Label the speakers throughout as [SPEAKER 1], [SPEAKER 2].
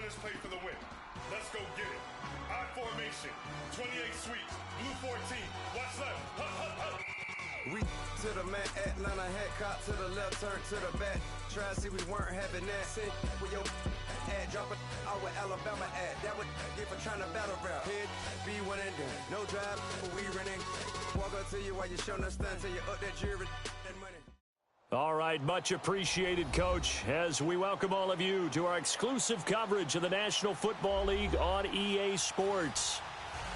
[SPEAKER 1] this play for the win. Let's go get it. I formation, 28 sweeps, blue 14, watch left, hut, hut, hut.
[SPEAKER 2] We to the man, Atlanta head cop to the left, turn to the back. Try to see we weren't having that. Sit with your ad, drop it out with Alabama ad. That would get for trying to battle rap. Head, be one and done. No drive, but we running. Walk up to you while you showing us stunt till you up that jury and money.
[SPEAKER 3] All right, much appreciated, Coach, as we welcome all of you to our exclusive coverage of the National Football League on EA Sports.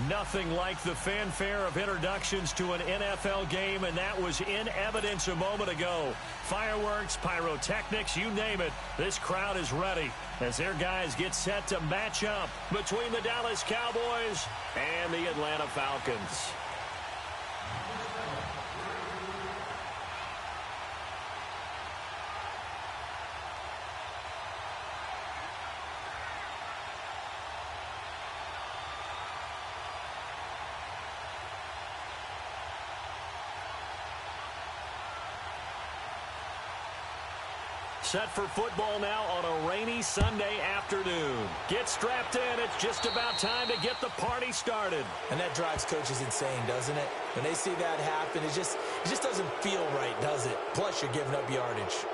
[SPEAKER 3] Nothing like the fanfare of introductions to an NFL game, and that was in evidence a moment ago. Fireworks, pyrotechnics, you name it, this crowd is ready as their guys get set to match up between the Dallas Cowboys and the Atlanta Falcons. Set for football now on a rainy Sunday afternoon. Get strapped in. It's just about time to get the party started.
[SPEAKER 4] And that drives coaches insane, doesn't it? When they see that happen, it just doesn't feel right, does it? Plus, you're giving up yardage.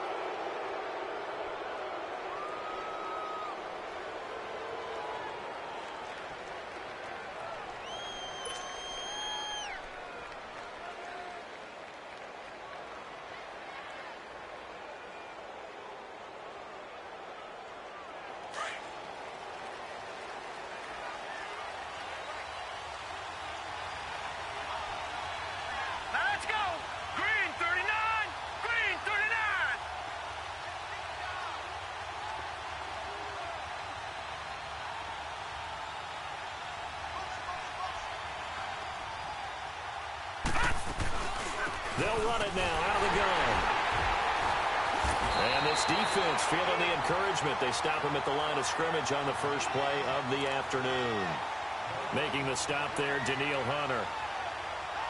[SPEAKER 3] They'll run it now out of the gun. And this defense feeling the encouragement. They stop him at the line of scrimmage on the first play of the afternoon. Making the stop there, Danielle Hunter.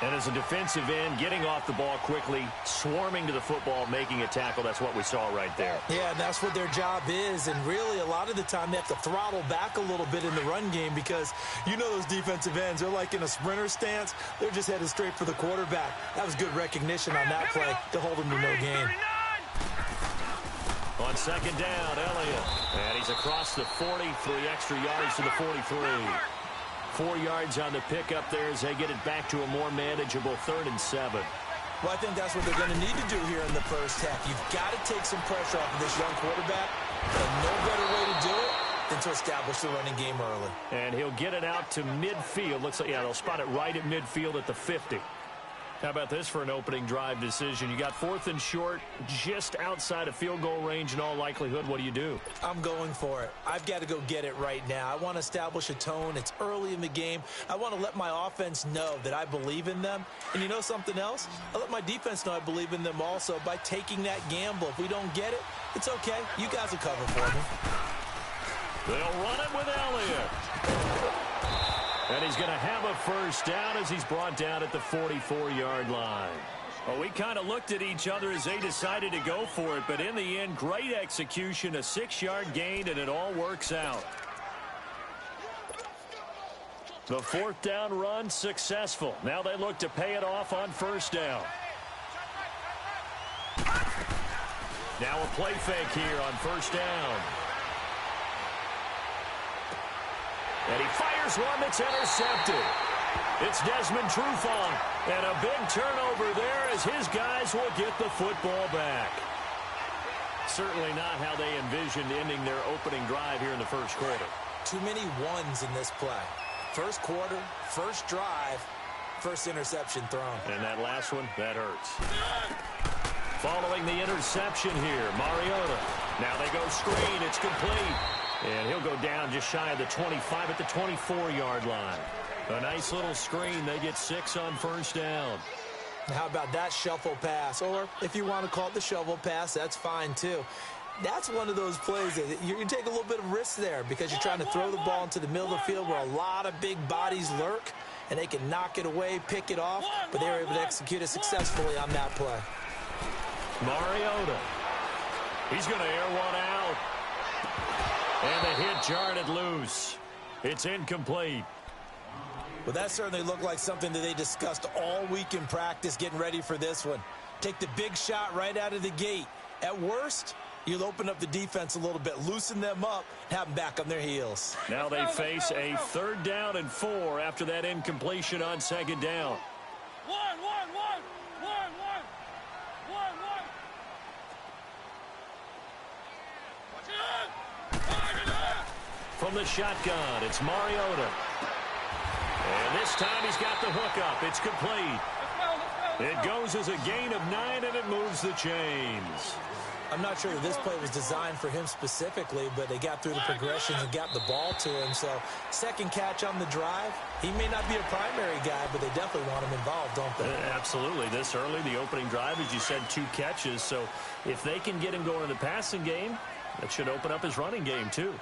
[SPEAKER 3] And as a defensive end, getting off the ball quickly, swarming to the football, making a tackle. That's what we saw right there.
[SPEAKER 4] Yeah, and that's what their job is. And really, a lot of the time, they have to throttle back a little bit in the run game because you know those defensive ends, they're like in a sprinter stance. They're just headed straight for the quarterback. That was good recognition on that play to hold him to no gain.
[SPEAKER 3] On second down, Elliott. And he's across the 40, 3 extra yards to the 43. 4 yards on the pickup there as they get it back to a more manageable 3rd and 7.
[SPEAKER 4] Well, I think that's what they're going to need to do here in the first half. You've got to take some pressure off of this young quarterback, and no better way to do it than to establish the running game early.
[SPEAKER 3] And he'll get it out to midfield. Looks like, yeah, they'll spot it right at midfield at the 50. How about this for an opening drive decision? You got 4th and short, just outside of field goal range in all likelihood. What do you do?
[SPEAKER 4] I'm going for it. I've got to go get it right now. I want to establish a tone. It's early in the game. I want to let my offense know that I believe in them. And you know something else? I let my defense know I believe in them also by taking that gamble. If we don't get it, it's okay. You guys will cover for me.
[SPEAKER 3] They'll run it with Elliott. And he's going to have a first down as he's brought down at the 44-yard line. Well, we kind of looked at each other as they decided to go for it, but in the end, great execution, a 6-yard gain, and it all works out. The 4th down run successful. Now they look to pay it off on first down. Now a play fake here on first down. And he fires one that's intercepted. It's Desmond Trufant. And a big turnover there as his guys will get the football back. Certainly not how they envisioned ending their opening drive here in the first quarter.
[SPEAKER 4] Too many ones in this play. First quarter, first drive, first interception thrown.
[SPEAKER 3] And that last one, that hurts. Following the interception here, Mariota. Now they go screen. It's complete. And he'll go down just shy of the 25 at the 24-yard line. A nice little screen. They get 6 on first down.
[SPEAKER 4] How about that shuffle pass? Or if you want to call it the shovel pass, that's fine too. That's one of those plays that you take a little bit of risk there because you're trying to throw the ball into the middle of the field where a lot of big bodies lurk, and they can knock it away, pick it off, but they were able to execute it successfully on that play.
[SPEAKER 3] Mariota. He's going to air one out. And the hit jarred it loose. It's incomplete.
[SPEAKER 4] Well, that certainly looked like something that they discussed all week in practice getting ready for this one. Take the big shot right out of the gate. At worst, you'll open up the defense a little bit, loosen them up, and have them back on their heels.
[SPEAKER 3] Now they face a 3rd down and 4 after that incompletion on 2nd down. From the shotgun, it's Mariota. And this time he's got the hook up. It's complete. It goes as a gain of 9, and it moves the chains.
[SPEAKER 4] I'm not sure that this play was designed for him specifically, but they got through the progressions and got the ball to him. So, second catch on the drive. He may not be a primary guy, but they definitely want him involved, don't they?
[SPEAKER 3] Absolutely. This early, the opening drive, as you said, 2 catches. So, if they can get him going in the passing game, that should open up his running game, too.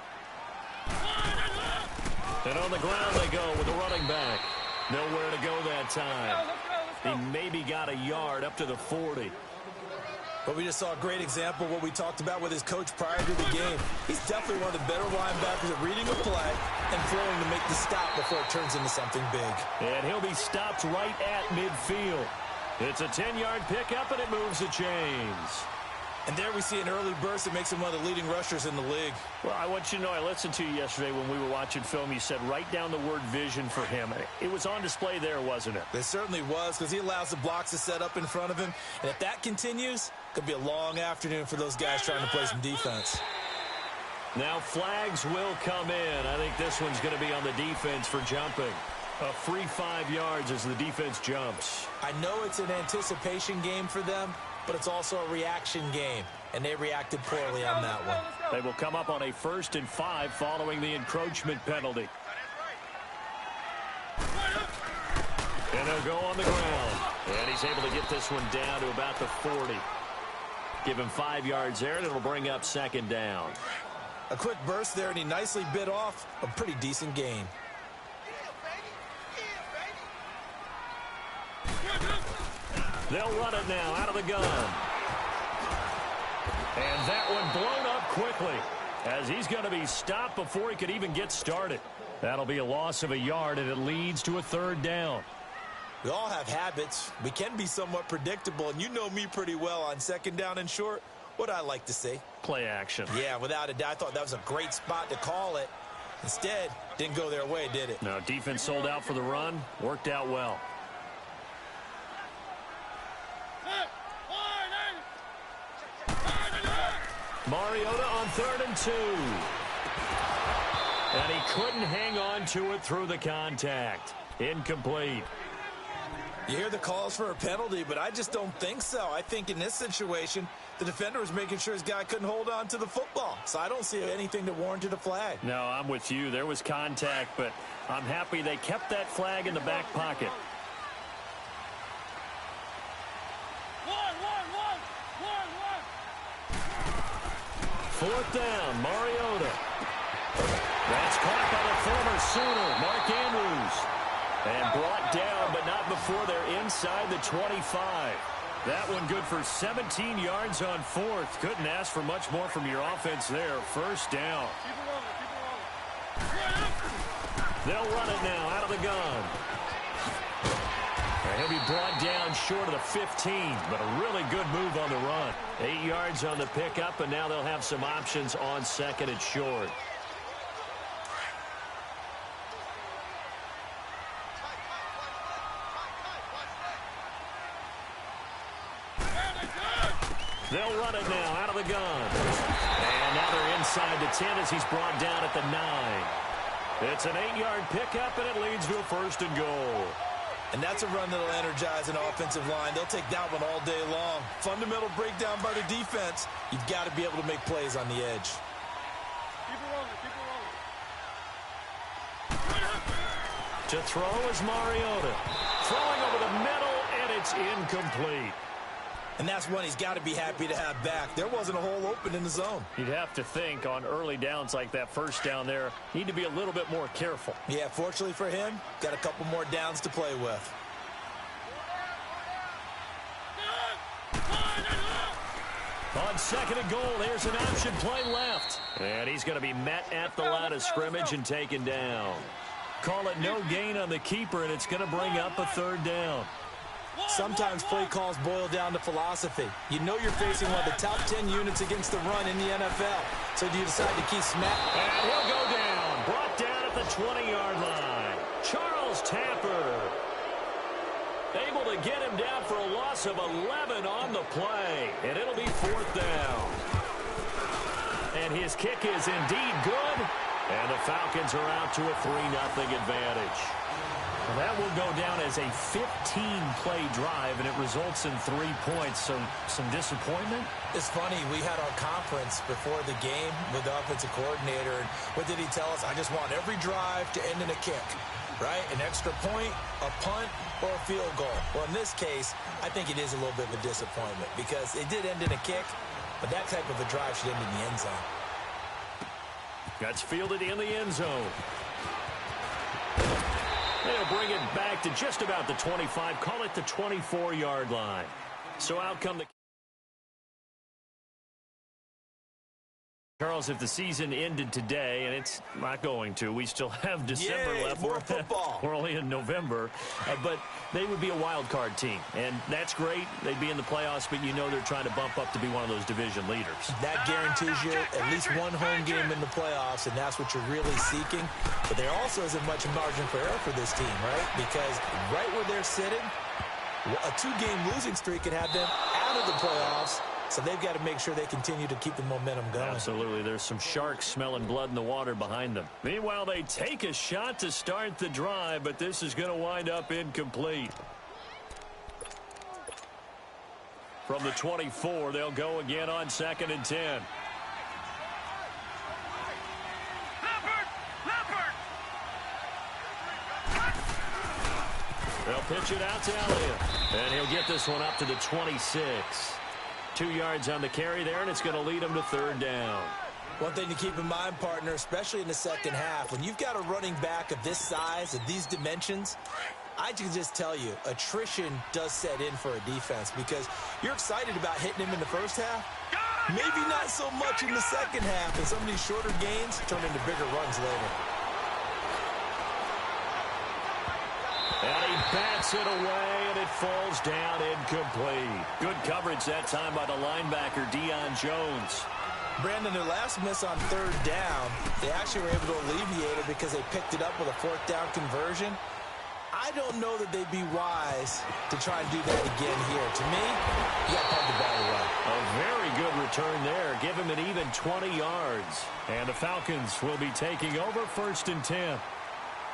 [SPEAKER 3] And on the ground they go with the running back. Nowhere to go that time. He maybe got a yard up to the 40.
[SPEAKER 4] But we just saw a great example of what we talked about with his coach prior to the game. He's definitely one of the better linebackers at reading a play and flowing to make the stop before it turns into something big.
[SPEAKER 3] And he'll be stopped right at midfield. It's a 10-yard pickup, and it moves the chains.
[SPEAKER 4] And there we see an early burst that makes him one of the leading rushers in the league.
[SPEAKER 3] Well, I want you to know, I listened to you yesterday when we were watching film. You said write down the word vision for him. It was on display there, wasn't it?
[SPEAKER 4] It certainly was, because he allows the blocks to set up in front of him. And if that continues, it could be a long afternoon for those guys trying to play some defense.
[SPEAKER 3] Now flags will come in. I think this one's going to be on the defense for jumping. A free 5 yards as the defense jumps.
[SPEAKER 4] I know it's an anticipation game for them, but it's also a reaction game, and they reacted poorly on that one.
[SPEAKER 3] They will come up on a 1st and 5 following the encroachment penalty. And they'll go on the ground. And he's able to get this one down to about the 40. Give him 5 yards there, and it'll bring up 2nd down.
[SPEAKER 4] A quick burst there, and he nicely bit off a pretty decent gain.
[SPEAKER 3] They'll run it now out of the gun. And that one blown up quickly as he's going to be stopped before he could even get started. That'll be a loss of a yard, and it leads to a 3rd down.
[SPEAKER 4] We all have habits. We can be somewhat predictable, and you know me pretty well on 2nd down and short. What I like to see?
[SPEAKER 3] Play action.
[SPEAKER 4] Yeah, without a doubt. I thought that was a great spot to call it. Instead, didn't go their way, did it?
[SPEAKER 3] No, defense sold out for the run. Worked out well. Mariota on 3rd and 2. And he couldn't hang on to it through the contact. Incomplete.
[SPEAKER 4] You hear the calls for a penalty, but I just don't think so. I think in this situation, the defender was making sure his guy couldn't hold on to the football. So I don't see anything that warranted a flag.
[SPEAKER 3] No, I'm with you. There was contact, but I'm happy they kept that flag in the back pocket. 4th down, Mariota. That's caught by the former Sooner, Mark Andrews. And brought down, but not before they're inside the 25. That one good for 17 yards on 4th. Couldn't ask for much more from your offense there. 1st down. They'll run it now out of the gun. And he'll be brought down short of the 15, but a really good move on the run. 8 yards on the pickup, and now they'll have some options on 2nd and short. They'll run it now out of the gun. And now they're inside the 10 as he's brought down at the 9. It's an 8-yard pickup, and it leads to a 1st and goal.
[SPEAKER 4] And that's a run that'll energize an offensive line. They'll take that one all day long. Fundamental breakdown by the defense. You've got to be able to make plays on the edge.
[SPEAKER 1] Keep it rolling, keep it rolling.
[SPEAKER 3] To throw is Mariota. Throwing over the middle, and it's incomplete.
[SPEAKER 4] And that's one he's got to be happy to have back. There wasn't a hole open in the zone.
[SPEAKER 3] You'd have to think on early downs like that 1st down there, need to be a little bit more careful.
[SPEAKER 4] Yeah, fortunately for him, got a couple more downs to play with.
[SPEAKER 3] On second and goal, there's an option play left. And he's going to be met at the line of scrimmage and taken down. Call it no gain on the keeper, and it's going to bring up a third down.
[SPEAKER 4] Sometimes play calls boil down to philosophy. You know you're facing one of the top 10 units against the run in the NFL. So do you decide to keep smacking?
[SPEAKER 3] And he'll go down. Brought down at the 20-yard line. Charles Tapper able to get him down for a loss of 11 on the play. And it'll be fourth down. And his kick is indeed good. And the Falcons are out to a 3-0 advantage. Well, that will go down as a 15-play drive, and it results in 3 points. So some disappointment?
[SPEAKER 4] It's funny. We had our conference before the game with the offensive coordinator. And what did he tell us? I just want every drive to end in a kick, right? An extra point, a punt, or a field goal. Well, in this case, I think it is a little bit of a disappointment because it did end in a kick, but that type of a drive should end in the end zone.
[SPEAKER 3] That's fielded in the end zone. They'll bring it back to just about the 25. Call it the 24-yard line. So out come the... Charles, if the season ended today, and it's not going to, we still have December left.
[SPEAKER 4] More football.
[SPEAKER 3] We're only in November. But they would be a wild card team, and that's great. They'd be in the playoffs, but you know they're trying to bump up to be one of those division leaders.
[SPEAKER 4] That guarantees you at least one home game in the playoffs, and that's what you're really seeking. But there also isn't much margin for error for this team, right? Because right where they're sitting, a 2-game losing streak could have them out of the playoffs. So they've got to make sure they continue to keep the momentum going.
[SPEAKER 3] Absolutely. There's some sharks smelling blood in the water behind them. Meanwhile, they take a shot to start the drive, but this is going to wind up incomplete. From the 24, they'll go again on 2nd and 10. They'll pitch it out to Elliott. And he'll get this one up to the 26. 2 yards on the carry there, and it's going to lead him to third down.
[SPEAKER 4] One thing to keep in mind, partner, especially in the second half, when you've got a running back of this size, of these dimensions, I can just tell you, attrition does set in for a defense because you're excited about hitting him in the first half. Maybe not so much in the second half, and some of these shorter gains turn into bigger runs later.
[SPEAKER 3] And he bats it away, and it falls down incomplete. Good coverage that time by the linebacker, Deion Jones.
[SPEAKER 4] Brandon, their last miss on third down, they actually were able to alleviate it because they picked it up with a fourth down conversion. I don't know that they'd be wise to try and do that again here. To me, you got to pump the ball away.
[SPEAKER 3] A very good return there. Give him an even 20 yards. And the Falcons will be taking over 1st and 10.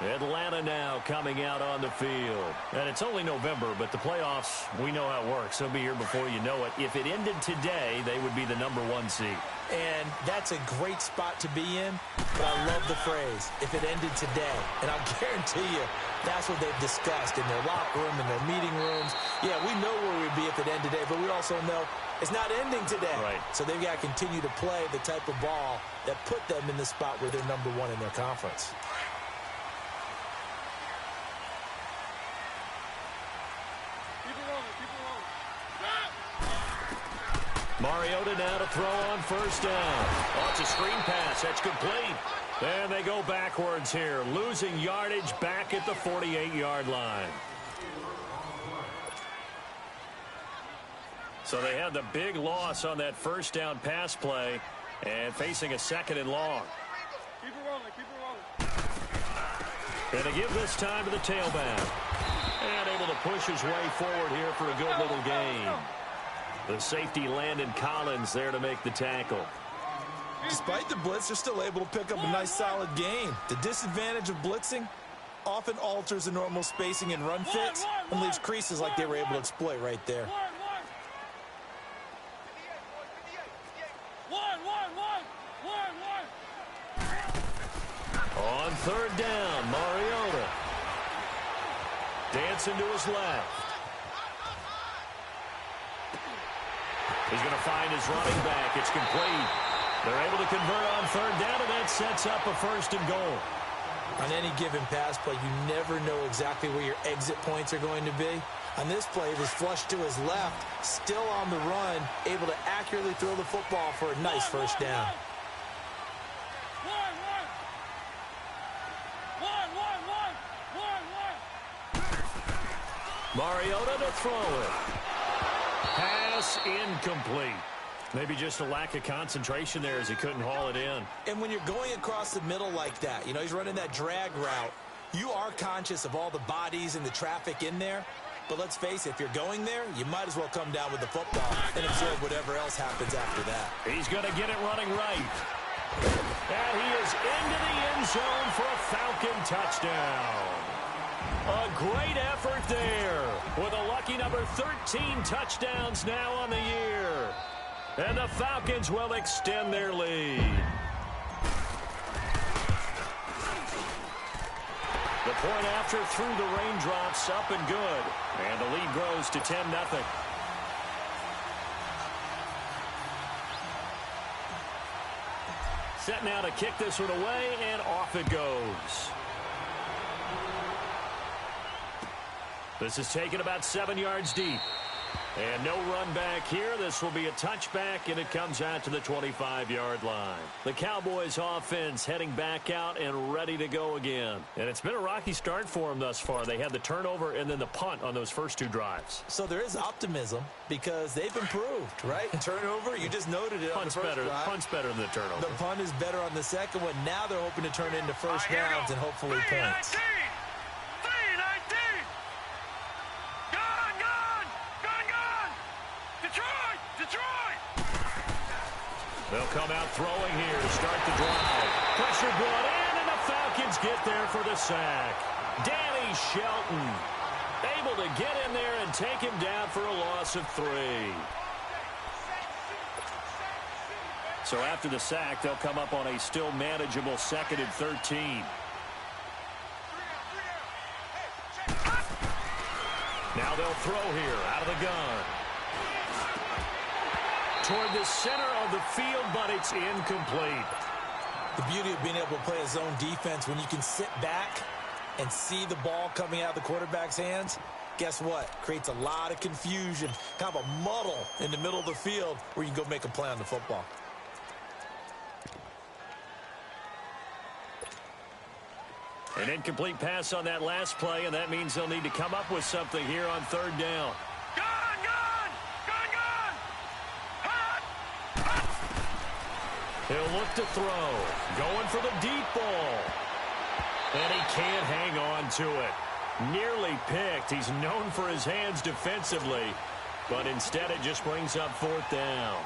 [SPEAKER 3] Atlanta now coming out on the field. And it's only November, but the playoffs, we know how it works. They'll be here before you know it. If it ended today, they would be the #1 seed.
[SPEAKER 4] And that's a great spot to be in, but I love the phrase, if it ended today. And I'll guarantee you, that's what they've discussed in their locker room, in their meeting rooms. Yeah, we know where we'd be if it ended today, but we also know it's not ending today.
[SPEAKER 3] Right.
[SPEAKER 4] So they've got to continue to play the type of ball that put them in the spot where they're #1 in their conference.
[SPEAKER 3] Mariota now to throw on 1st down. Oh, it's a screen pass. That's complete. And they go backwards here, losing yardage back at the 48-yard line. So they had the big loss on that 1st down pass play and facing a 2nd and long.
[SPEAKER 1] Keep it rolling, keep it rolling.
[SPEAKER 3] And they give this time to the tailback. And able to push his way forward here for a good little gain. The safety, Landon Collins, there to make the tackle.
[SPEAKER 4] Despite the blitz, they're still able to pick up a nice, solid gain. The disadvantage of blitzing often alters the normal spacing and run fits and leaves creases like they were able to exploit right there.
[SPEAKER 3] On 3rd down, Mariota. Dancing to his left. He's going to find his running back. It's complete. They're able to convert on 3rd down, and that sets up a 1st and goal.
[SPEAKER 4] On any given pass play, you never know exactly where your exit points are going to be. On this play, he was flushed to his left, still on the run, able to accurately throw the football for a nice first down.
[SPEAKER 3] Mariota to throw it. Pass incomplete. Maybe just a lack of concentration there as he couldn't haul it in.
[SPEAKER 4] And when you're going across the middle like that, he's running that drag route, you are conscious of all the bodies and the traffic in there. But let's face it, if you're going there, you might as well come down with the football and absorb whatever else happens after that.
[SPEAKER 3] He's going to get it running right. And he is into the end zone for a Falcon touchdown. A great effort there with a lucky number 13 touchdowns now on the year. And the Falcons will extend their lead. The point after through the raindrops, up and good. And the lead grows to 10-0. Set now to kick this one away, and off it goes. This is taken about 7 yards deep. And no run back here. This will be a touchback, and it comes out to the 25-yard line. The Cowboys offense heading back out and ready to go again. And it's been a rocky start for them thus far. They had the turnover and then the punt on those first two drives.
[SPEAKER 4] So there is optimism because they've improved, right? Turnover, you just noted it on the first drive.
[SPEAKER 3] Punt's better than the turnover.
[SPEAKER 4] The punt is better on the second one. Now they're hoping to turn it into first downs and hopefully points.
[SPEAKER 3] They'll come out throwing here to start the drive. Pressure brought in, and the Falcons get there for the sack. Danny Shelton able to get in there and take him down for a loss of 3. So after the sack, they'll come up on a still manageable 2nd and 13. Now they'll throw here out of the gun. Toward the center of the field, but it's incomplete.
[SPEAKER 4] The beauty of being able to play a zone defense when you can sit back and see the ball coming out of the quarterback's hands, guess what? Creates a lot of confusion, kind of a muddle in the middle of the field where you can go make a play on the football.
[SPEAKER 3] An incomplete pass on that last play, and that means they'll need to come up with something here on 3rd down. He'll look to throw. Going for the deep ball. And he can't hang on to it. Nearly picked. He's known for his hands defensively. But instead it just brings up 4th down.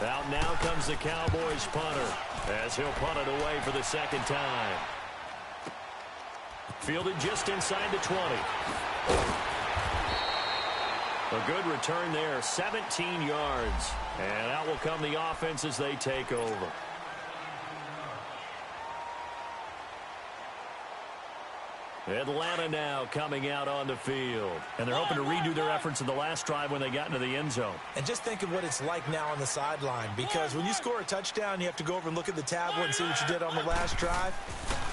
[SPEAKER 3] Out now comes the Cowboys punter as he'll punt it away for the 2nd time. Fielded just inside the 20. A good return there, 17 yards. And out will come the offense as they take over. Atlanta now coming out on the field. And they're hoping to redo their efforts in the last drive when they got into the end zone.
[SPEAKER 4] And just think of what it's like now on the sideline. Because when you score a touchdown, you have to go over and look at the tablet and see what you did on the last drive.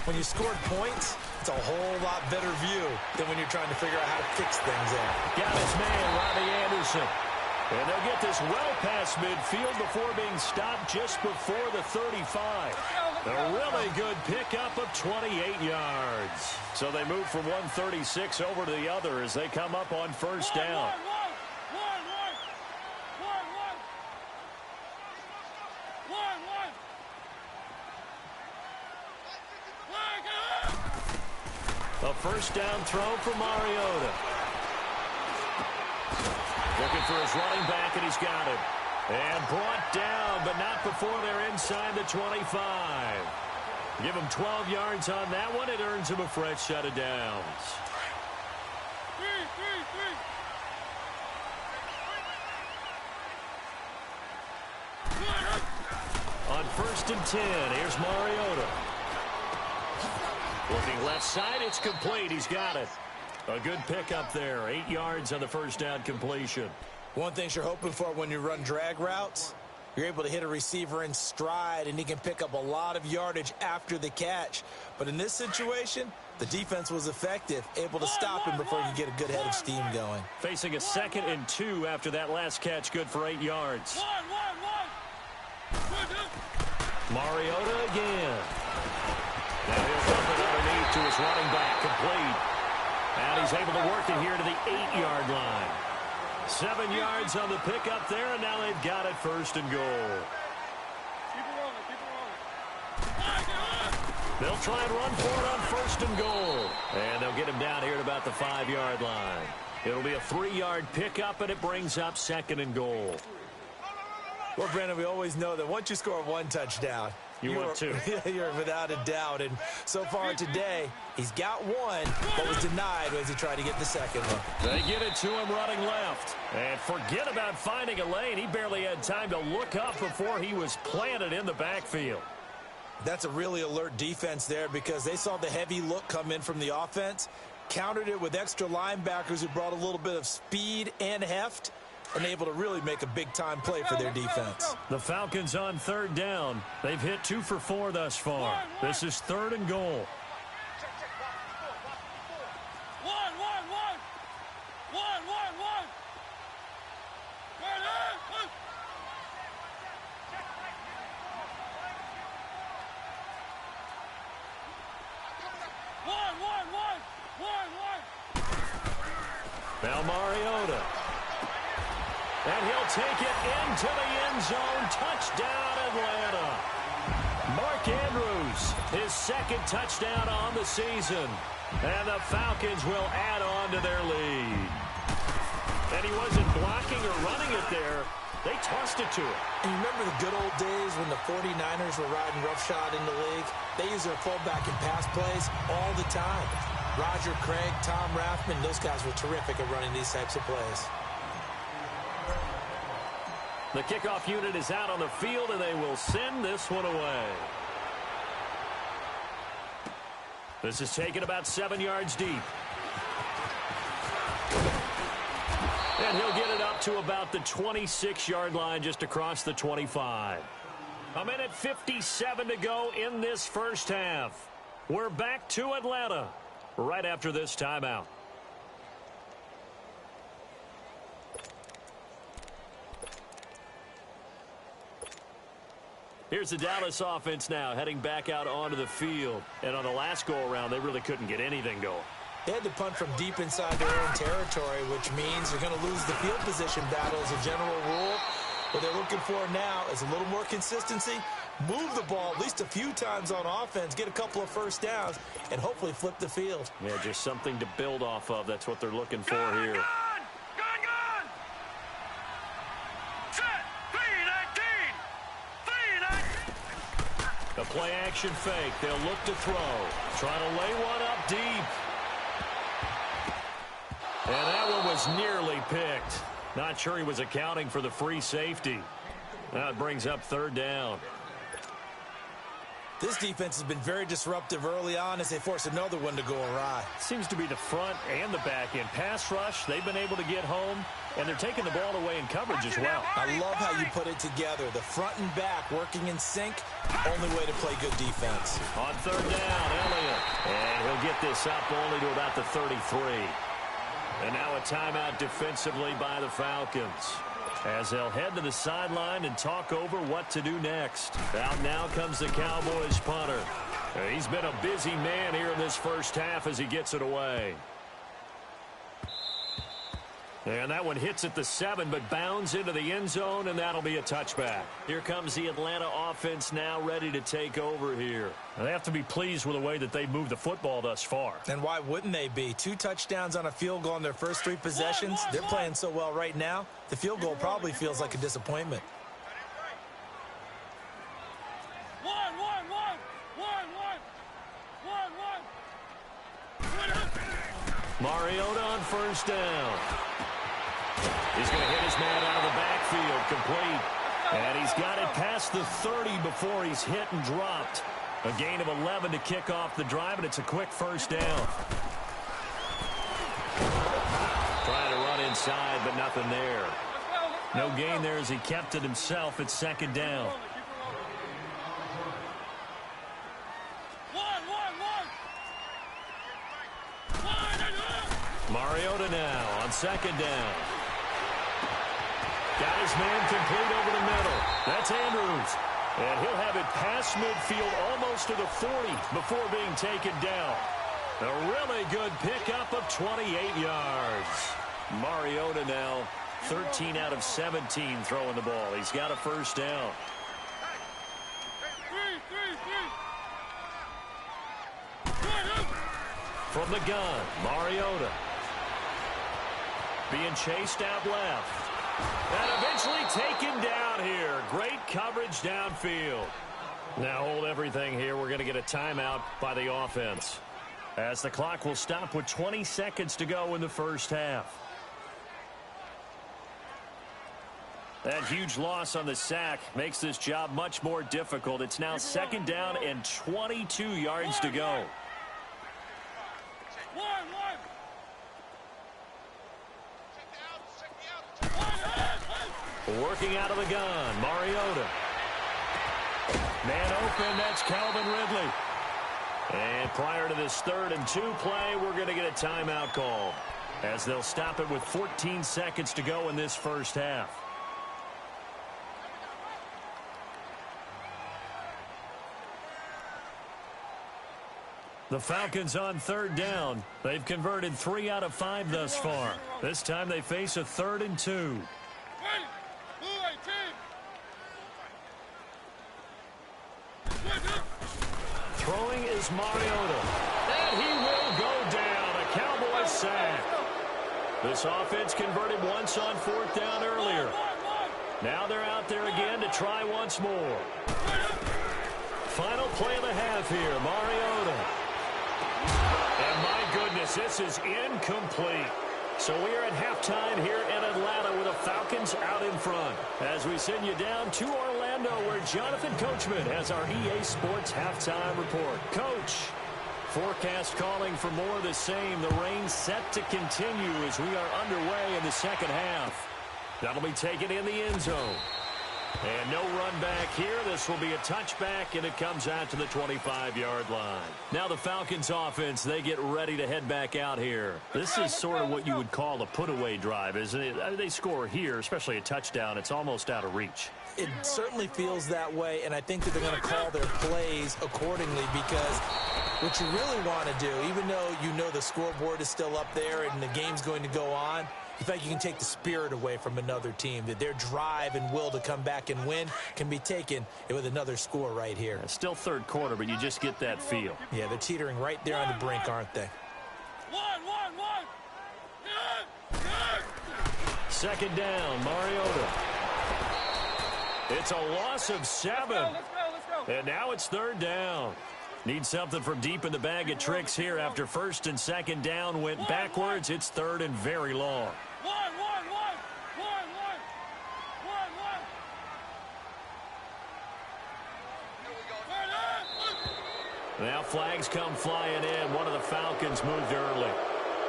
[SPEAKER 4] When you scored points, it's a whole lot better view than when you're trying to figure out how to fix things out.
[SPEAKER 3] Got his man, Robbie Anderson. And they'll get this well past midfield before being stopped just before the 35. A really good pickup of 28 yards. So they move from 136 over to the other as they come up on 1st down. A 1st down throw for Mariota. Looking for his running back, and he's got it. And brought down, but not before they're inside the 25. Give him 12 yards on that one. It earns him a fresh set of downs. On 1st and 10, here's Mariota. Looking left side, it's complete. He's got it. A good pickup there. 8 yards on the 1st down completion.
[SPEAKER 4] One thing you're hoping for when you run drag routes You're able to hit a receiver in stride, and he can pick up a lot of yardage after the catch. But in this situation, the defense was effective, able to stop him before he could get a good head of steam going.
[SPEAKER 3] Facing a 2nd and 2 after that last catch, good for 8 yards. Mariota again. Now he'll dump it underneath to his running back, complete. And he's able to work it here to the 8-yard line. 7 yards on the pickup there, and now they've got it 1st and goal. They'll try and run for it on 1st and goal. And they'll get him down here at about the 5-yard line. It'll be a 3-yard pickup, and it brings up 2nd and goal.
[SPEAKER 4] Well, Brandon, we always know that once you score 1 touchdown,
[SPEAKER 3] want 2.
[SPEAKER 4] You're without a doubt. And so far today, he's got 1, but was denied as he tried to get the 2nd one.
[SPEAKER 3] They get it to him running left. And forget about finding a lane. He barely had time to look up before he was planted in the backfield.
[SPEAKER 4] That's a really alert defense there because they saw the heavy look come in from the offense, countered it with extra linebackers who brought a little bit of speed and heft, and able to really make a big-time play for their defense.
[SPEAKER 3] The Falcons on 3rd down. They've hit 2 for 4 thus far. This is 3rd and goal. Now Mariota. And he'll take it into the end zone. Touchdown, Atlanta. Mark Andrews, his 2nd touchdown on the season. And the Falcons will add on to their lead. And he wasn't blocking or running it there. They tossed it to him.
[SPEAKER 4] And you remember the good old days when the 49ers were riding roughshod in the league? They used their fullback in pass plays all the time. Roger Craig, Tom Rathman, those guys were terrific at running these types of plays.
[SPEAKER 3] The kickoff unit is out on the field, and they will send this one away. This is taken about 7 yards deep. And he'll get it up to about the 26-yard line, just across the 25. A minute 57 to go in this first half. We're back to Atlanta right after this timeout. Here's the Dallas offense now, heading back out onto the field. And on the last go-around, they really couldn't get anything going.
[SPEAKER 4] They had to punt from deep inside their own territory, which means they're going to lose the field position battle as a general rule. What they're looking for now is a little more consistency, move the ball at least a few times on offense, get a couple of first downs, and hopefully flip the field.
[SPEAKER 3] Yeah, just something to build off of. That's what they're looking for here. A play-action fake. They'll look to throw. Trying to lay one up deep. And that one was nearly picked. Not sure he was accounting for the free safety. Now it brings up 3rd down.
[SPEAKER 4] This defense has been very disruptive early on as they force another one to go awry.
[SPEAKER 3] Seems to be the front and the back end. Pass rush, they've been able to get home, and they're taking the ball away in coverage as well.
[SPEAKER 4] I love how you put it together. The front and back working in sync, only way to play good defense.
[SPEAKER 3] On 3rd down, Elliott. And he'll get this up only to about the 33. And now a timeout defensively by the Falcons, as they'll head to the sideline and talk over what to do next. Out now comes the Cowboys punter. He's been a busy man here in this first half as he gets it away. And that one hits at the 7, but bounds into the end zone, and that'll be a touchback. Here comes the Atlanta offense now ready to take over here. They have to be pleased with the way that they've moved the football thus far.
[SPEAKER 4] And why wouldn't they be? 2 touchdowns on a field goal in their first 3 possessions. They're playing so well right now, the field goal probably feels like a disappointment.
[SPEAKER 3] Mariota on 1st down. He's going to hit his man out of the backfield, complete. And he's got it past the 30 before he's hit and dropped. A gain of 11 to kick off the drive, and it's a quick 1st down. Trying to run inside, but nothing there. No gain there as he kept it himself at second down. Mariota now on second down. Got his man complete over the middle. That's Andrews. And he'll have it past midfield almost to the 40 before being taken down. A really good pickup of 28 yards. Mariota now 13 out of 17 throwing the ball. He's got a first down. From the gun, Mariota. Being chased out left. And eventually taken down here. Great coverage downfield. Now hold everything here. We're going to get a timeout by the offense, as the clock will stop with 20 seconds to go in the first half. That huge loss on the sack makes this job much more difficult. It's now second down and 22 yards to go. Working out of the gun, Mariota. Man open, that's Calvin Ridley. And prior to this 3rd and 2 play, we're going to get a timeout call, as they'll stop it with 14 seconds to go in this first half. The Falcons on 3rd down. They've converted 3 out of 5 thus far. This time they face a 3rd and 2. Throwing is Mariota. And he will go down. A Cowboys sack. This offense converted once on 4th down earlier. Now they're out there again to try once more. Final play of the half here, Mariota. And my goodness, this is incomplete. So we are at halftime here in Atlanta with the Falcons out in front, as we send you down to Orlando, where Jonathan Coachman has our EA Sports halftime report. Coach, forecast calling for more of the same. The rain set to continue as we are underway in the second half. That'll be taken in the end zone. And no run back here. This will be a touchback, and it comes out to the 25-yard line. Now the Falcons offense, they get ready to head back out here. This is sort of what you would call a put-away drive, isn't it? They score here, especially a touchdown. It's almost out of reach.
[SPEAKER 4] It certainly feels that way, and I think that they're going to call their plays accordingly, because what you really want to do, even though you know the scoreboard is still up there and the game's going to go on, you feel like you can take the spirit away from another team, that their drive and will to come back and win can be taken with another score right here.
[SPEAKER 3] It's still 3rd quarter, but you just get that feel.
[SPEAKER 4] Yeah, they're teetering right there on the brink, aren't they?
[SPEAKER 3] Second down, Mariota. It's a loss of 7.
[SPEAKER 5] Let's go.
[SPEAKER 3] And now it's 3rd down. Need something from deep in the bag of tricks here after 1st and 2nd down went backwards. It's 3rd and very long. Now flags come flying in. One of the Falcons moved early.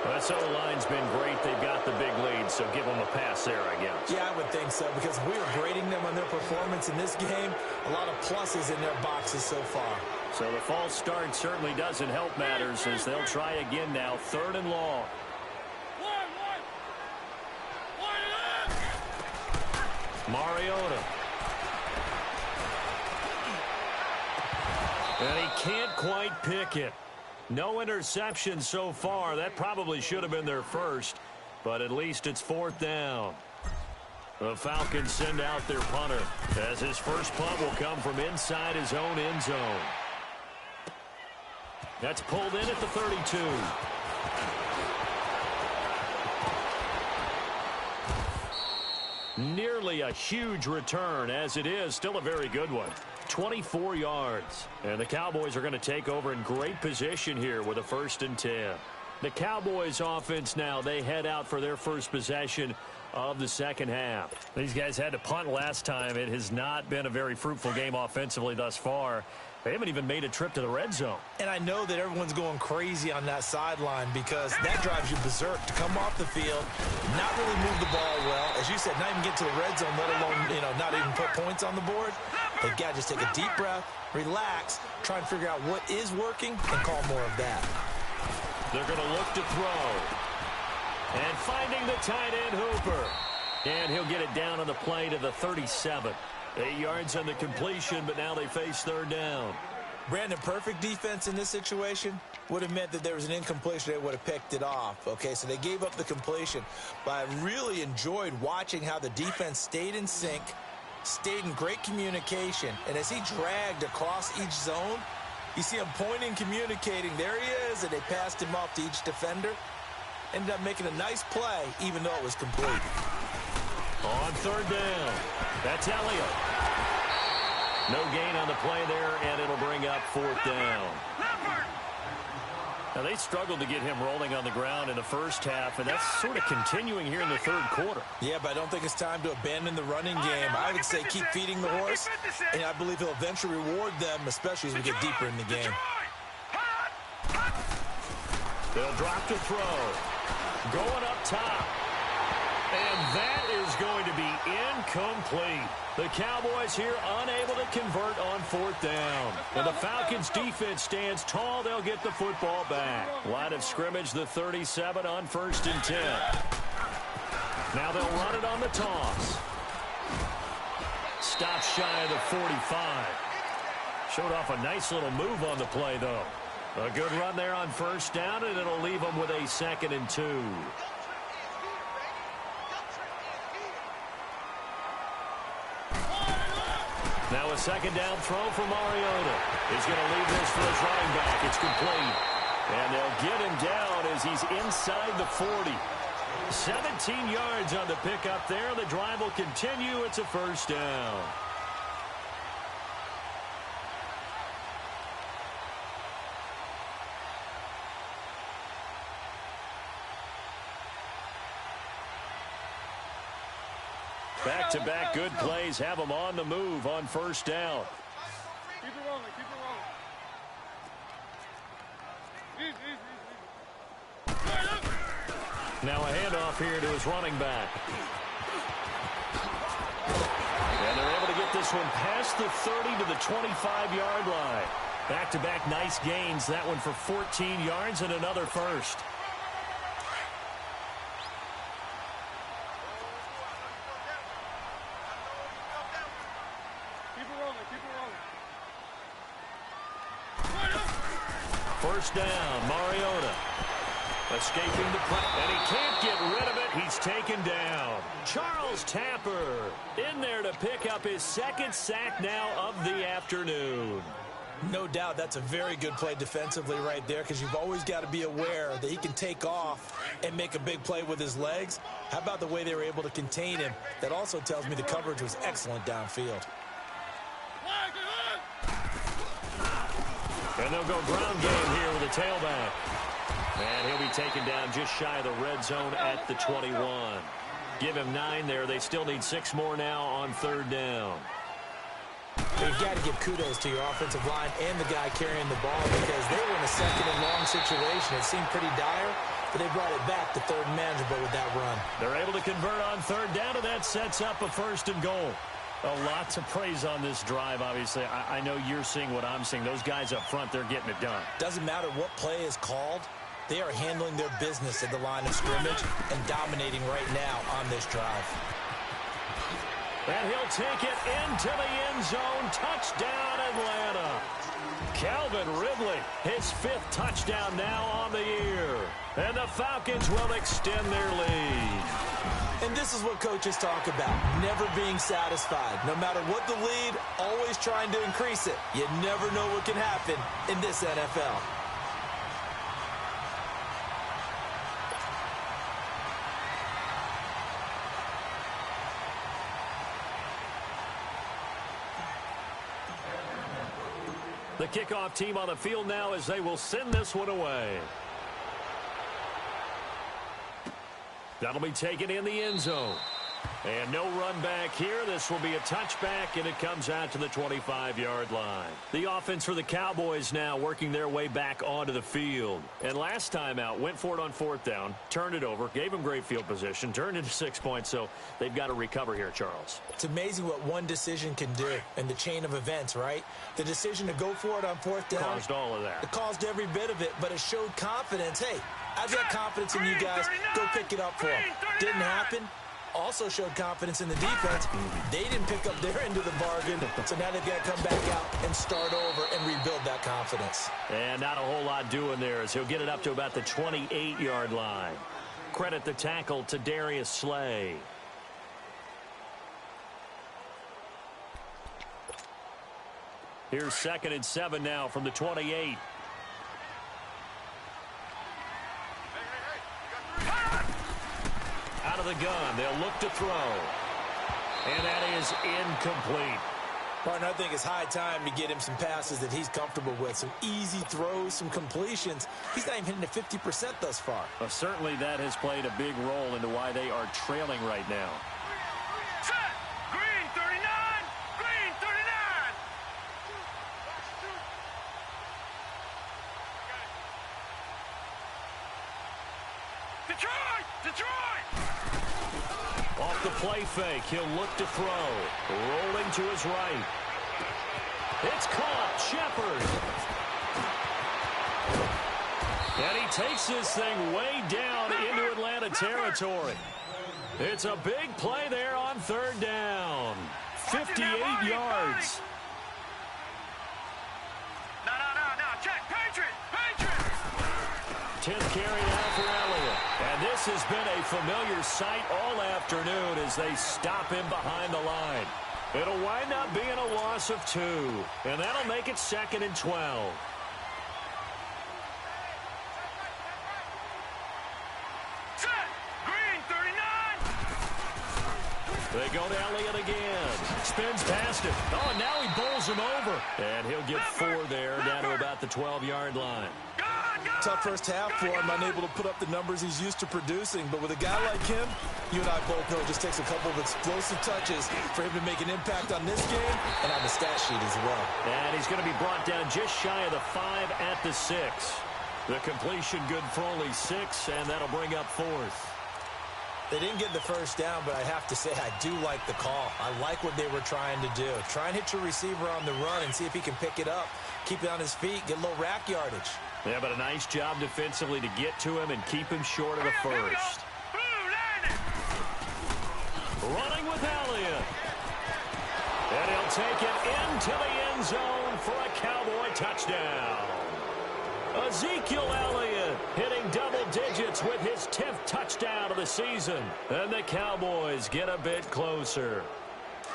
[SPEAKER 3] This O-line's been great. They've got the big lead, so give them a pass there, I guess.
[SPEAKER 4] Yeah, I would think so, because we were grading them on their performance in this game. A lot of pluses in their boxes so far.
[SPEAKER 3] So the false start certainly doesn't help matters, as they'll try again now. 3rd and long. Mariota. And he can't quite pick it. No interception so far. That probably should have been their first, but at least it's 4th down. The Falcons send out their punter, as his first punt will come from inside his own end zone. That's pulled in at the 32. Nearly a huge return, as it is still a very good one. 24 yards. And the Cowboys are going to take over in great position here with a 1st and 10. The Cowboys offense now, they head out for their first possession of the second half. These guys had to punt last time. It has not been a very fruitful game offensively thus far. They haven't even made a trip to the red zone.
[SPEAKER 4] And I know that everyone's going crazy on that sideline because that drives you berserk to come off the field, not really move the ball well. As you said, not even get to the red zone, let alone, not even put points on the board. They've got to just take a deep breath, relax, try and figure out what is working, and call more of that.
[SPEAKER 3] They're going to look to throw. And finding the tight end, Hooper. And he'll get it down on the play to the 37. 8 yards on the completion, but now they face third down.
[SPEAKER 4] Brandon, perfect defense in this situation would have meant that there was an incompletion. They would have picked it off. Okay, so they gave up the completion. But I really enjoyed watching how the defense stayed in sync, stayed in great communication. And as he dragged across each zone, you see him pointing, communicating. There he is, and they passed him off to each defender. Ended up making a nice play, even though it was complete.
[SPEAKER 3] On third down, that's Elliott. No gain on the play there, and it'll bring up fourth down. Now, they struggled to get him rolling on the ground in the first half, and that's sort of continuing here in the third quarter.
[SPEAKER 4] Yeah, but I don't think it's time to abandon the running game. I would say keep feeding the horse, and I believe he'll eventually reward them, especially as we get deeper in the game.
[SPEAKER 3] They'll drop to throw. Going up top. And that is going to be incomplete. The Cowboys here unable to convert on fourth down. And the Falcons defense stands tall. They'll get the football back. Line of scrimmage, the 37 on 1st and 10. Now they'll run it on the toss. Stop shy of the 45. Showed off a nice little move on the play, though. A good run there on first down, and it'll leave them with a 2nd and 2. Now a second down throw for Mariota. He's going to leave this for his running back. It's complete. And they'll get him down as he's inside the 40. 17 yards on the pickup there. The drive will continue. It's a first down. Back-to-back good plays have them on the move on first down.
[SPEAKER 1] Keep it rolling, keep it rolling.
[SPEAKER 3] Now a handoff here to his running back. And they're able to get this one past the 30 to the 25-yard line. Back-to-back nice gains. That one for 14 yards and another first. First down, Mariota. Escaping the play, and he can't get rid of it. He's taken down. Charles Tapper in there to pick up his 2nd sack now of the afternoon.
[SPEAKER 4] No doubt that's a very good play defensively right there because you've always got to be aware that he can take off and make a big play with his legs. How about the way they were able to contain him? That also tells me the coverage was excellent downfield.
[SPEAKER 3] And they'll go ground game here with a tailback. And he'll be taken down just shy of the red zone at the 21. Give him 9 there. They still need 6 more now on third down.
[SPEAKER 4] You've got to give kudos to your offensive line and the guy carrying the ball because they were in a 2nd and long situation. It seemed pretty dire, but they brought it back to 3rd and manageable with that run.
[SPEAKER 3] They're able to convert on third down, and that sets up a 1st and goal. Lots of praise on this drive, obviously. I know you're seeing what I'm seeing. Those guys up front, they're getting it done.
[SPEAKER 4] Doesn't matter what play is called. They are handling their business at the line of scrimmage and dominating right now on this drive.
[SPEAKER 3] And he'll take it into the end zone. Touchdown, Atlanta. Calvin Ridley, his 5th touchdown now on the year. And the Falcons will extend their lead.
[SPEAKER 4] And this is what coaches talk about, never being satisfied. No matter what the lead, always trying to increase it. You never know what can happen in this NFL.
[SPEAKER 3] The kickoff team on the field now as they will send this one away. That'll be taken in the end zone. And no run back here. This will be a touchback, and it comes out to the 25-yard line. The offense for the Cowboys now working their way back onto the field. And last time out, went for it on 4th down, turned it over, gave them great field position, turned into 6 points, so they've got to recover here, Charles.
[SPEAKER 4] It's amazing what one decision can do in the chain of events, right? The decision to go for it on 4th down.
[SPEAKER 3] Caused all of that.
[SPEAKER 4] It caused every bit of it, but it showed confidence. Hey, I've got confidence in you guys. Go pick it up for them. Didn't happen. Also showed confidence in the defense. They didn't pick up their end of the bargain, so now they've got to come back out and start over and rebuild that confidence.
[SPEAKER 3] And not a whole lot doing there as he'll get it up to about the 28-yard line. Credit the tackle to Darius Slay. Here's 2nd and 7 now from the 28. Out of the gun. They'll look to throw. And that is incomplete.
[SPEAKER 4] Partner, I think it's high time to get him some passes that he's comfortable with. Some easy throws, some completions. He's not even hitting the 50% thus far.
[SPEAKER 3] Well, certainly that has played a big role into why they are trailing right now.
[SPEAKER 1] Set! Green 39! Green 39! Detroit! Detroit!
[SPEAKER 3] Off the play fake, he'll look to throw. Rolling to his right. It's caught. Shepard. And he takes this thing way down into Atlanta territory. It's a big play there on 3rd down. 58 yards.
[SPEAKER 1] No. Check. Patriot! Patriot!
[SPEAKER 3] 10th carry now for Elliott. And this has been a familiar sight all afternoon as they stop him behind the line. It'll wind up being a loss of 2. And that'll make it 2nd and 12.
[SPEAKER 1] Set! Green 39!
[SPEAKER 3] They go to Elliott again. Spins past him. Oh, and now he bowls him over. And he'll get 4 there, down to about the 12-yard line.
[SPEAKER 4] Tough first half for him, unable to put up the numbers he's used to producing. But with a guy like him, you and I both know it just takes a couple of explosive touches for him to make an impact on this game and on the stat sheet as well.
[SPEAKER 3] And he's going to be brought down just shy of the 5 at the 6. The completion good for only 6, and that'll bring up 4th.
[SPEAKER 4] They didn't get the first down, but I have to say I do like the call. I like what they were trying to do. Try and hit your receiver on the run and see if he can pick it up, keep it on his feet, get a little rack yardage.
[SPEAKER 3] Yeah, but a nice job defensively to get to him and keep him short of the first. Running with Elliott. And he'll take it into the end zone for a Cowboy touchdown. Ezekiel Elliott hitting double digits with his 10th touchdown of the season. And the Cowboys get a bit closer.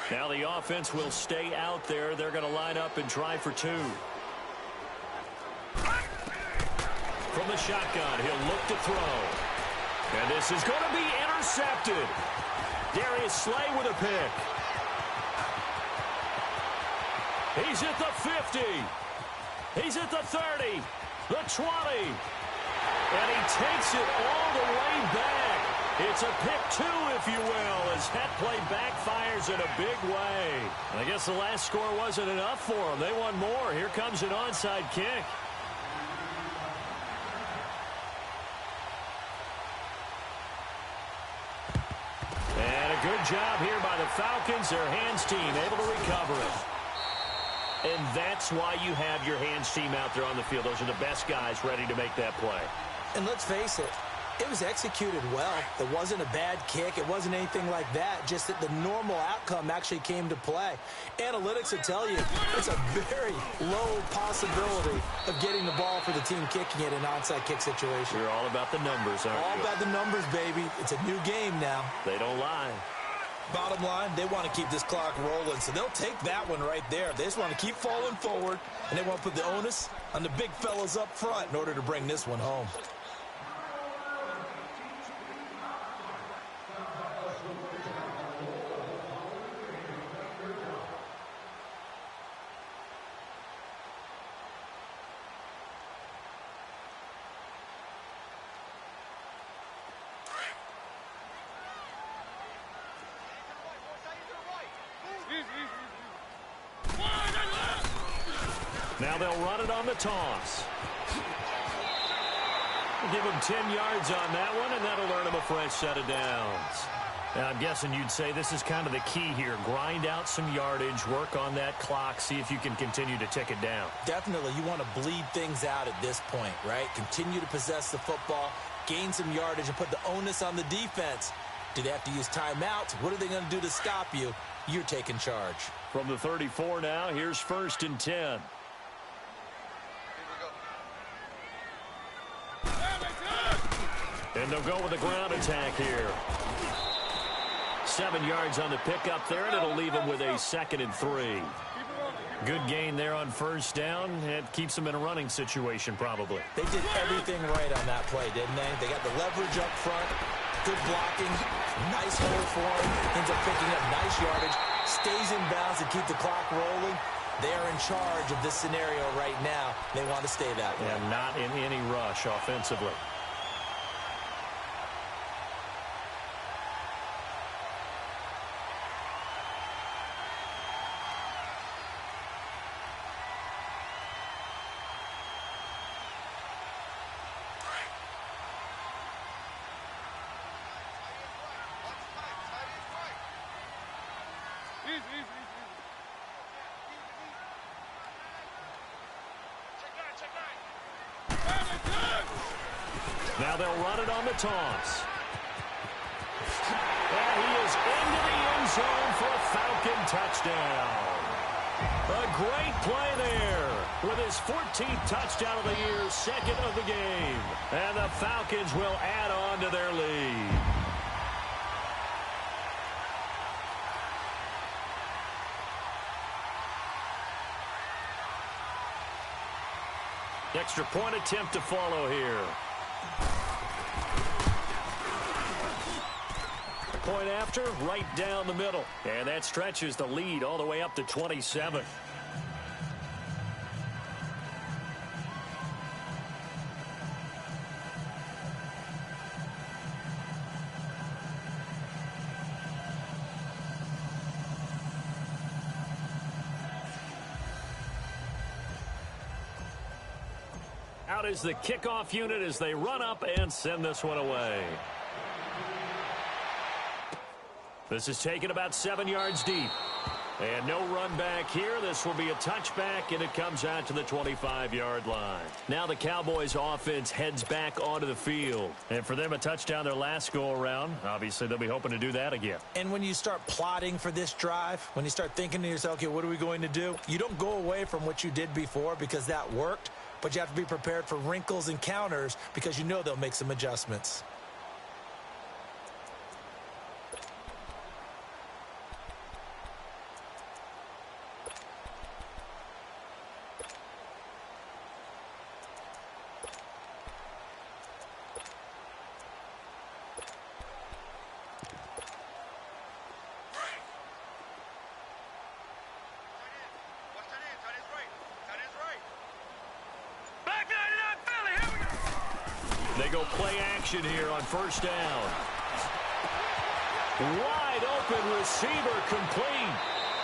[SPEAKER 3] Now the offense will stay out there. They're going to line up and try for 2. From the shotgun, he'll look to throw. And this is going to be intercepted. Darius Slay with a pick. He's at the 50. He's at the 30. The 20. And he takes it all the way back. It's a pick 2, if you will, as that play backfires in a big way. I guess the last score wasn't enough for them. They want more. Here comes an onside kick. And a good job here by the Falcons. Their hands team able to recover it. And that's why you have your hands team out there on the field. Those are the best guys ready to make that play.
[SPEAKER 4] And let's face it, it was executed well. It wasn't a bad kick. It wasn't anything like that. Just that the normal outcome actually came to play. Analytics will tell you it's a very low possibility of getting the ball for the team kicking it in an onside kick situation.
[SPEAKER 3] You're all about the numbers, aren't you?
[SPEAKER 4] All about the numbers, baby. It's a new game now.
[SPEAKER 3] They don't lie.
[SPEAKER 4] Bottom line, they want to keep this clock rolling, so they'll take that one right there. They just want to keep falling forward, and they want to put the onus on the big fellas up front in order to bring this one home.
[SPEAKER 3] Now they'll run it on the toss. Give him 10 yards on that one, and that'll earn him a fresh set of downs. Now, I'm guessing you'd say this is kind of the key here. Grind out some yardage, work on that clock, see if you can continue to tick it down.
[SPEAKER 4] Definitely, you want to bleed things out at this point, right? Continue to possess the football, gain some yardage, and put the onus on the defense. Do they have to use timeouts? What are they going to do to stop you? You're taking charge.
[SPEAKER 3] From the 34 now, here's 1st and 10. And they'll go with the ground attack here. 7 yards on the pickup there, and it'll leave them with a 2nd and 3. Good gain there on 1st down. It keeps them in a running situation, probably.
[SPEAKER 4] They did everything right on that play, didn't they? They got the leverage up front, good blocking, nice hole for him, ends up picking up nice yardage, stays in bounds to keep the clock rolling. They are in charge of this scenario right now. They want to stay that way.
[SPEAKER 3] And not in any rush offensively. Now they'll run it on the toss. And he is into the end zone for a Falcon touchdown. A great play there with his 14th touchdown of the year, 2nd of the game. And the Falcons will add on to their lead. Extra point attempt to follow here. Point after, right down the middle. And that stretches the lead all the way up to 27. Out is the kickoff unit as they run up and send this one away. This is taken about 7 yards deep. And no run back here. This will be a touchback, and it comes out to the 25-yard line. Now the Cowboys offense heads back onto the field. And for them, a touchdown their last go-around. Obviously, they'll be hoping to do that again.
[SPEAKER 4] And when you start plotting for this drive, when you start thinking to yourself, okay, what are we going to do? You don't go away from what you did before because that worked, but you have to be prepared for wrinkles and counters because you know they'll make some adjustments.
[SPEAKER 3] They go play action here on 1st down. Wide open receiver complete.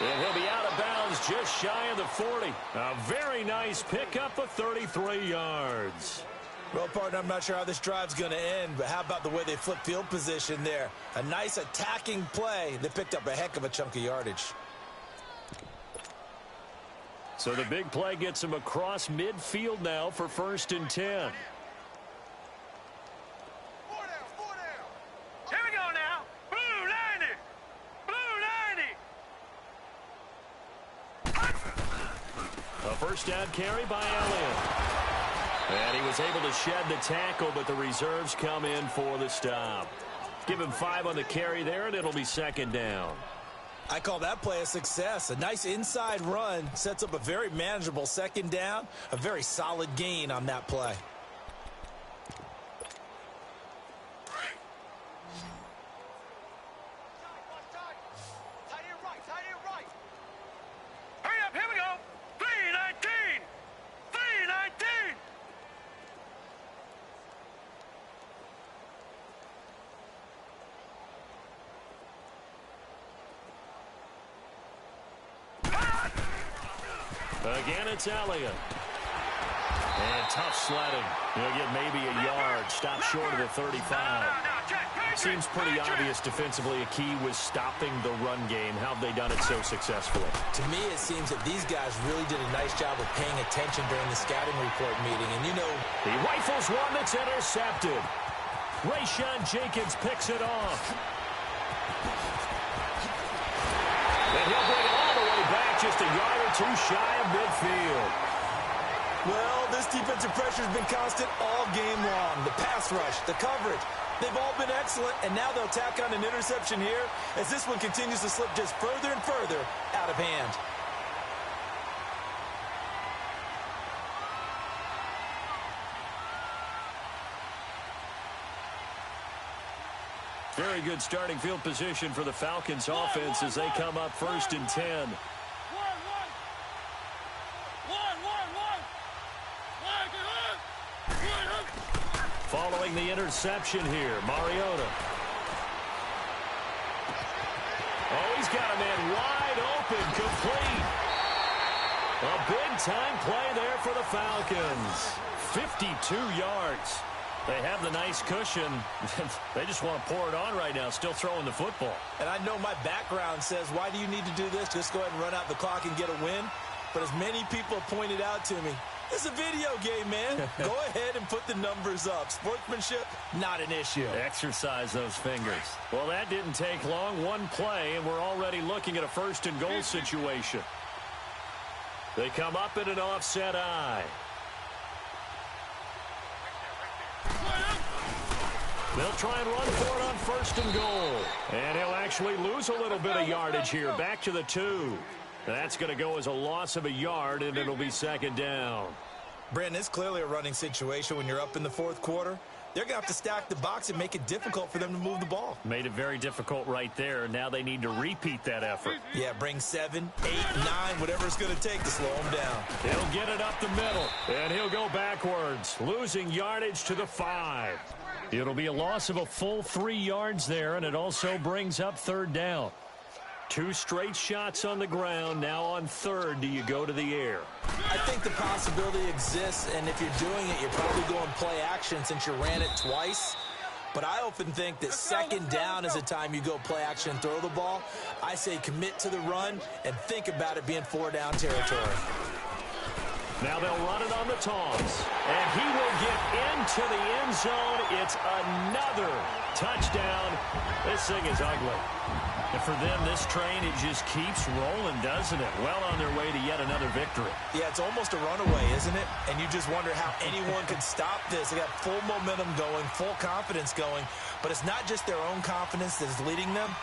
[SPEAKER 3] And he'll be out of bounds just shy of the 40. A very nice pickup of 33 yards.
[SPEAKER 4] Well, partner, I'm not sure how this drive's going to end, but how about the way they flip field position there? A nice attacking play. They picked up a heck of a chunk of yardage.
[SPEAKER 3] So the big play gets him across midfield now for 1st and 10.
[SPEAKER 5] Here we go now. Blue 90. Blue 90.
[SPEAKER 3] A 1st down carry by Elliott. And he was able to shed the tackle, but the reserves come in for the stop. Give him 5 on the carry there, and it'll be 2nd down.
[SPEAKER 4] I call that play a success. A nice inside run sets up a very manageable 2nd down. A very solid gain on that play.
[SPEAKER 5] Hurry up, here we go. 319. 319.
[SPEAKER 3] Again, it's Elliott. And tough sledding. He'll get maybe a yard. Stop short of the 35. Seems pretty obvious defensively a key was stopping the run game. How have they done it so successfully?
[SPEAKER 4] To me, it seems that these guys really did a nice job of paying attention during the scouting report meeting. And, you know,
[SPEAKER 3] he rifles one that's intercepted. Rayshon Jenkins picks it off. And he'll bring it all the way back, just a yard or two shy of midfield.
[SPEAKER 4] Well, this defensive pressure has been constant all game long. The pass rush, the coverage, they've all been excellent, and now they'll tack on an interception here as this one continues to slip just further and further out of hand.
[SPEAKER 3] Very good starting field position for the Falcons offense as they come up 1st and 10. Following the interception here, Mariota. Oh, he's got a man wide open, complete. A big-time play there for the Falcons. 52 yards. They have the nice cushion. They just want to pour it on right now, still throwing the football.
[SPEAKER 4] And I know my background says, why do you need to do this? Just go ahead and run out the clock and get a win. But as many people pointed out to me, it's a video game, man. Go ahead and put the numbers up. Sportsmanship, not an issue.
[SPEAKER 3] Exercise those fingers. Well, that didn't take long. One play, and we're already looking at a 1st and goal situation. They come up in an offset eye. They'll try and run for it on 1st and goal. And he'll actually lose a little bit of yardage here. Back to the 2. That's going to go as a loss of a yard, and it'll be 2nd down.
[SPEAKER 4] Brandon, it's clearly a running situation when you're up in the 4th quarter. They're going to have to stack the box and make it difficult for them to move the ball.
[SPEAKER 3] Made it very difficult right there. Now they need to repeat that effort.
[SPEAKER 4] Yeah, bring 7, 8, 9, whatever it's going to take to slow them down.
[SPEAKER 3] He'll get it up the middle, and he'll go backwards, losing yardage to the 5. It'll be a loss of a full 3 yards there, and it also brings up 3rd down. 2 straight shots on the ground. Now on 3rd, do you go to the air?
[SPEAKER 4] I think the possibility exists, and if you're doing it, you're probably going play action since you ran it twice. But I often think that 2nd down is a time you go play action and throw the ball. I say commit to the run and think about it being 4-down territory.
[SPEAKER 3] Now they'll run it on the toss. And he will get into the end zone. It's another touchdown. This thing is ugly. And for them, this train, it just keeps rolling, doesn't it? Well on their way to yet another victory.
[SPEAKER 4] Yeah, it's almost a runaway, isn't it? And you just wonder how anyone could stop this. They got full momentum going, full confidence going. But it's not just their own confidence that is leading them.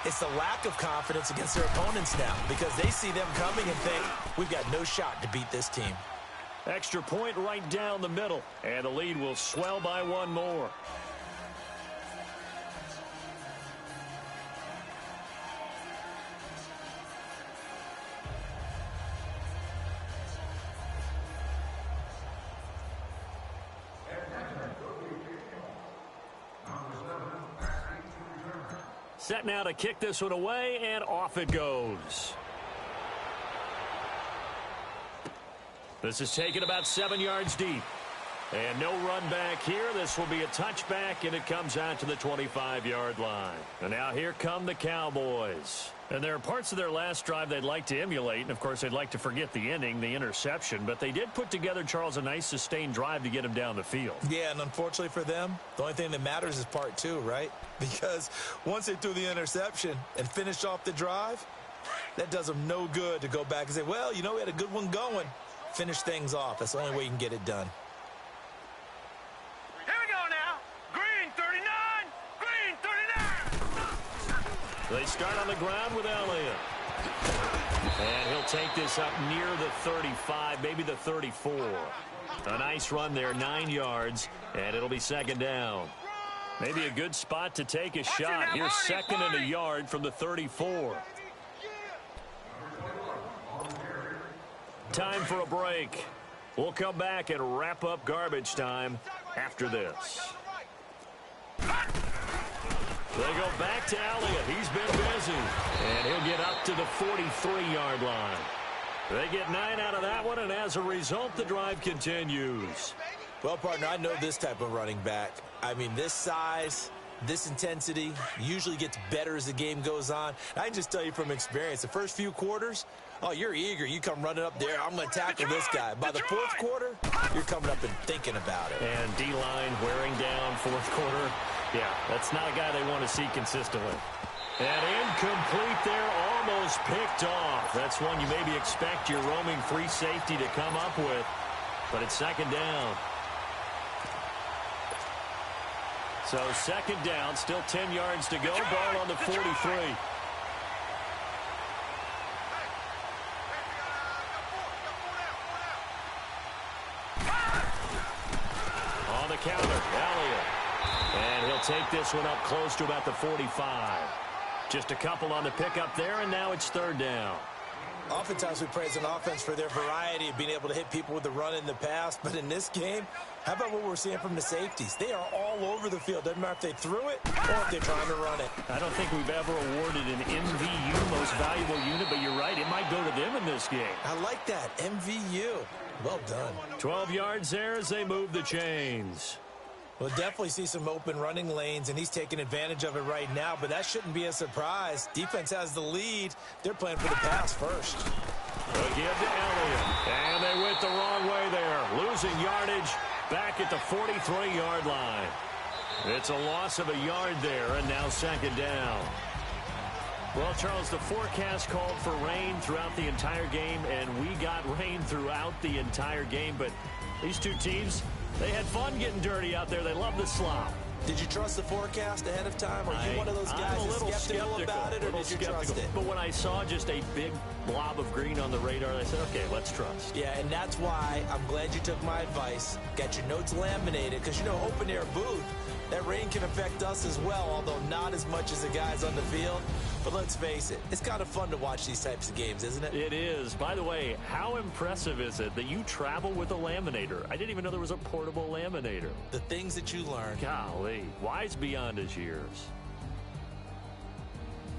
[SPEAKER 4] It's the lack of confidence against their opponents now because they see them coming and think, we've got no shot to beat this team.
[SPEAKER 3] Extra point right down the middle, and the lead will swell by 1 more. Set now to kick this one away, and off it goes. This is taken about 7 yards deep. And no run back here. This will be a touchback, and it comes out to the 25-yard line. And now here come the Cowboys. And there are parts of their last drive they'd like to emulate. And, of course, they'd like to forget the ending, the interception. But they did put together, Charles, a nice sustained drive to get him down the field.
[SPEAKER 4] Yeah, and unfortunately for them, the only thing that matters is part 2, right? Because once they threw the interception and finished off the drive, that does them no good to go back and say, well, you know, we had a good one going. Finish things off. That's the only way you can get it done.
[SPEAKER 5] Here we go now. Green 39. Green 39.
[SPEAKER 3] They start on the ground with Elliott. And he'll take this up near the 35, maybe the 34. A nice run there, 9 yards, and it'll be 2nd down. Maybe a good spot to take a shot. Here's 2nd and a yard from the 34. Time for a break. We'll come back and wrap up garbage time after this. They go back to Elliott. He's been busy. And he'll get up to the 43-yard line. They get 9 out of that one, and as a result, the drive continues.
[SPEAKER 4] Well, partner, I know this type of running back. I mean, this size, this intensity usually gets better as the game goes on. I can just tell you from experience, the first few quarters, oh, you're eager. You come running up there, I'm going to tackle this guy. By the fourth quarter, you're coming up and thinking about it.
[SPEAKER 3] And D-line wearing down fourth quarter. Yeah, that's not a guy they want to see consistently. And incomplete there, almost picked off. That's one you maybe expect your roaming free safety to come up with, but it's second down. So second down, still 10 yards to go, ball on the 43. On the counter, Elliott. And he'll take this one up close to about the 45. Just a couple on the pickup there, and now it's third down.
[SPEAKER 4] Oftentimes we praise an offense for their variety of being able to hit people with the run in the pass, but in this game, how about what we're seeing from the safeties? They are all over the field. Doesn't matter if they threw it or if they're trying to run it.
[SPEAKER 3] I don't think we've ever awarded an MVU, most valuable unit, but you're right, it might go to them in this game.
[SPEAKER 4] I like that, MVU. Well done.
[SPEAKER 3] 12 yards there as they move the chains.
[SPEAKER 4] We'll definitely see some open running lanes, and he's taking advantage of it right now, but that shouldn't be a surprise. Defense has the lead. They're playing for the pass first.
[SPEAKER 3] They'll give to Elliott, and they went the wrong way there. Losing yardage back at the 43-yard line. It's a loss of a yard there, and now second down. Well, Charles, the forecast called for rain throughout the entire game, and we got rain throughout the entire game, but these two teams, they had fun getting dirty out there. They love the slop.
[SPEAKER 4] Did you trust the forecast ahead of time? Are you one of those guys that's skeptical about it, or did you trust it?
[SPEAKER 3] But when I saw just a big blob of green on the radar, I said, okay, let's trust.
[SPEAKER 4] Yeah, and that's why I'm glad you took my advice. Got your notes laminated, because, you know, open-air booth, that rain can affect us as well, although not as much as the guys on the field. But let's face it, it's kind of fun to watch these types of games, isn't it?
[SPEAKER 3] It is. By the way, how impressive is it that you travel with a laminator? I didn't even know there was a portable laminator.
[SPEAKER 4] The things that you learn.
[SPEAKER 3] Golly, wise beyond his years.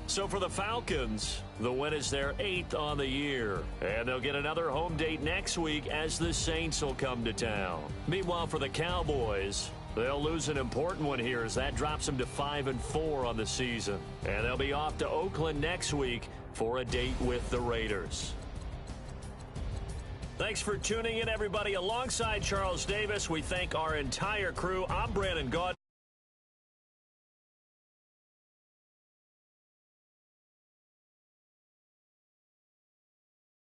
[SPEAKER 3] So for the Falcons, the win is their 8th on the year. And they'll get another home date next week as the Saints will come to town. Meanwhile, for the Cowboys, they'll lose an important one here as that drops them to 5-4 on the season. And they'll be off to Oakland next week for a date with the Raiders. Thanks for tuning in, everybody. Alongside Charles Davis, we thank our entire crew. I'm Brandon Gaudin.